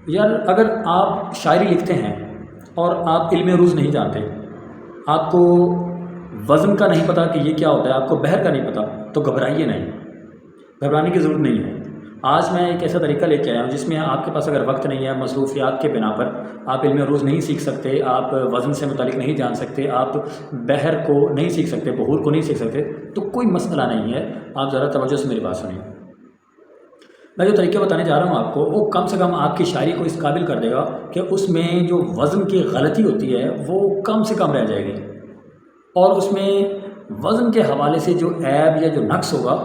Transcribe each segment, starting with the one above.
یار اگر آپ شاعری لکھتے ہیں اور آپ علم عروض نہیں جانتے، آپ کو وزن کا نہیں پتہ کہ یہ کیا ہوتا ہے، آپ کو بحر کا نہیں پتہ، تو گھبرائیے نہیں، گھبرانے کی ضرورت نہیں ہے۔ آج میں ایک ایسا طریقہ لے کے آیا ہوں جس میں آپ کے پاس اگر وقت نہیں ہے، مصروفیات کے بنا پر آپ علم عروض نہیں سیکھ سکتے، آپ وزن سے متعلق نہیں جان سکتے، آپ بحر کو نہیں سیکھ سکتے، بحور کو نہیں سیکھ سکتے، تو کوئی مسئلہ نہیں ہے، آپ ذرا توجہ سے میری بات سنیں۔ میں جو طریقہ بتانے جا رہا ہوں آپ کو، وہ کم سے کم آپ کی شاعری کو اس قابل کر دے گا کہ اس میں جو وزن کی غلطی ہوتی ہے وہ کم سے کم رہ جائے گی، اور اس میں وزن کے حوالے سے جو عیب یا جو نقص ہوگا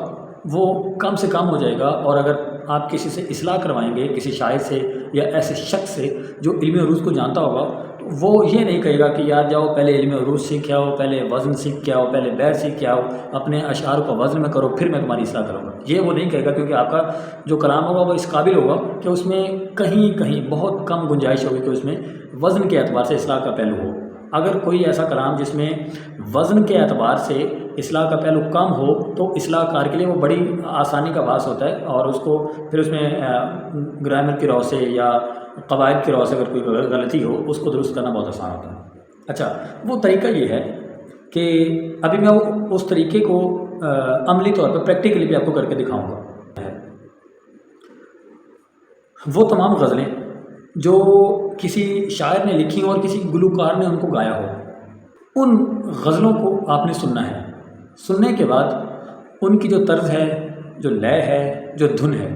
وہ کم سے کم ہو جائے گا۔ اور اگر آپ کسی سے اصلاح کروائیں گے، کسی شاعر سے یا ایسے شخص سے جو علم عروض کو جانتا ہوگا، تو وہ یہ نہیں کہے گا کہ یار جاؤ پہلے علم عروض سیکھ کے آؤ، پہلے وزن سیکھ کے آؤ، پہلے بحر سیکھ کے آؤ، اپنے اشعار کو وزن میں کرو، پھر میں تمہاری اصلاح کروں گا۔ یہ وہ نہیں کہے گا، کیونکہ آپ کا جو کلام ہوگا وہ اس قابل ہوگا کہ اس میں کہیں کہیں بہت کم گنجائش ہوگی کہ اس میں وزن کے اعتبار سے اصلاح کا پہلو ہو۔ اگر کوئی ایسا کلام جس میں وزن کے اعتبار سے اصلاح کا پہلو کم ہو تو اصلاح کار کے لیے وہ بڑی آسانی کا باعث ہوتا ہے، اور اس کو پھر اس میں گرامر کی رو سے یا قواعد کی رو سے اگر کوئی غلطی ہو اس کو درست کرنا بہت آسان ہوتا ہے۔ اچھا، وہ طریقہ یہ ہے کہ ابھی میں اس طریقے کو عملی طور پر پریکٹیکلی بھی آپ کو کر کے دکھاؤں گا۔ وہ تمام غزلیں جو کسی شاعر نے لکھی ہوں اور کسی گلوکار نے ان کو گایا ہو، ان غزلوں کو آپ نے سننا ہے۔ سننے کے بعد ان کی جو طرز ہے، جو لے ہے، جو دھن ہے،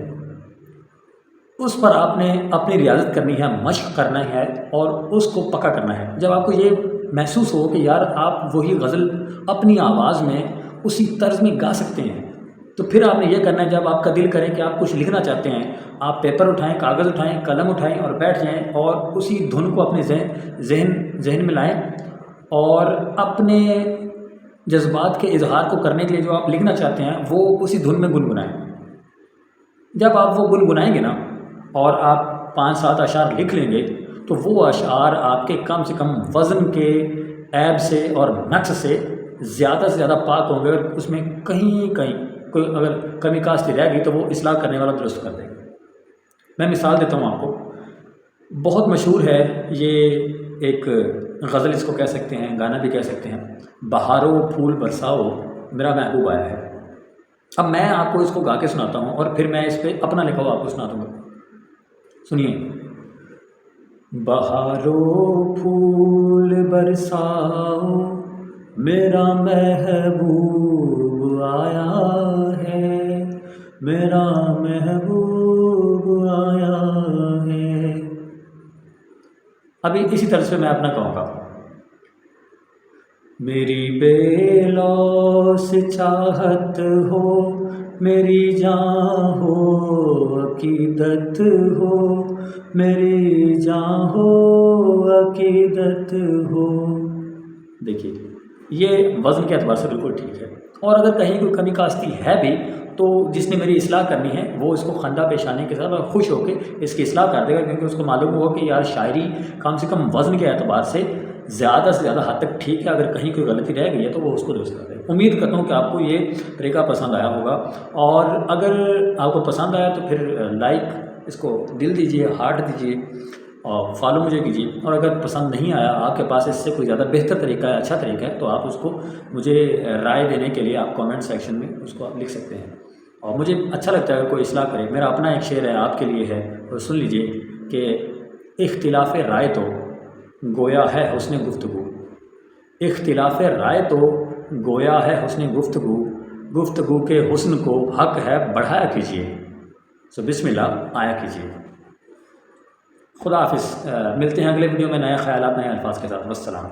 اس پر آپ نے اپنی ریاضت کرنی ہے، مشق کرنا ہے اور اس کو پکا کرنا ہے۔ جب آپ کو یہ محسوس ہو کہ یار آپ وہی غزل اپنی آواز میں اسی طرز میں گا سکتے ہیں، تو پھر آپ نے یہ کرنا ہے، جب آپ کا دل کرے کہ آپ کچھ لکھنا چاہتے ہیں، آپ پیپر اٹھائیں، کاغذ اٹھائیں، قلم اٹھائیں اور بیٹھ جائیں اور اسی دھن کو اپنے ذہن میں لائیں، اور اپنے جذبات کے اظہار کو کرنے کے لیے جو آپ لکھنا چاہتے ہیں وہ اسی دھن میں گنگنائیں۔ جب آپ وہ گنگنائیں گے نا اور آپ 5-7 اشعار لکھ لیں گے، تو وہ اشعار آپ کے کم سے کم وزن کے عیب سے اور نقص سے زیادہ پاک ہوں گے۔ اگر اس میں کہیں کوئی اگر کمی کاستی رہ گئی تو وہ اصلاح کرنے والا درست کر دے گا۔ میں مثال دیتا ہوں آپ کو، بہت مشہور ہے یہ ایک غزل، اس کو کہہ سکتے ہیں، گانا بھی کہہ سکتے ہیں، بہارو پھول برساؤ میرا محبوب آیا ہے۔ اب میں آپ کو اس کو گا کے سناتا ہوں اور پھر میں اس پہ اپنا لکھا ہوا آپ کو سنا دوں گا، سنیے۔ بہارو پھول برساؤ میرا محبوب آیا ہے، میرا محبوب آیا ہے۔ ابھی اسی طرح سے میں اپنا کہوں گا، میری بے لوث چاہت ہو، میری جان ہو، عقیدت ہو، میری جان ہو، عقیدت ہو۔ دیکھیے یہ وزن کے اعتبار سے بالکل ٹھیک ہے، اور اگر کہیں کوئی کمی کاستی ہے بھی تو جس نے میری اصلاح کرنی ہے وہ اس کو خندہ پیش آنے کے ساتھ اور خوش ہو کے اس کی اصلاح کر دے گا، کیونکہ اس کو معلوم ہوا کہ یار شاعری کم سے کم وزن کے اعتبار سے زیادہ سے زیادہ حد تک ٹھیک ہے، اگر کہیں کوئی غلطی رہ گئی ہے تو وہ اس کو درست کر دے گا۔ امید کرتا ہوں کہ آپ کو یہ طریقہ پسند آیا ہوگا، اور اگر آپ کو پسند آیا تو پھر لائک، اس کو دل دیجیے، ہارٹ دیجیے اور فالو مجھے کیجیے، اور اگر پسند نہیں آیا، آپ کے پاس اس سے کوئی زیادہ بہتر طریقہ ہے، اچھا طریقہ ہے، تو آپ اس کو مجھے رائے دینے کے لیے آپ کامنٹ سیکشن میں اس کو آپ لکھ سکتے ہیں، اور مجھے اچھا لگتا ہے اگر کوئی اصلاح کرے۔ میرا اپنا ایک شعر ہے آپ کے لیے ہے، اور سن لیجیے کہ اختلاف رائے تو گویا ہے حسن گفتگو، اختلاف رائے تو گویا ہے حسن گفتگو، گفتگو کے حسن کو حق ہے بڑھایا کیجیے، سو بسم اللہ آیا کیجیے۔ خدا حافظ، ملتے ہیں اگلے ویڈیو میں نئے خیالات، نئے الفاظ کے ساتھ۔ والسلام۔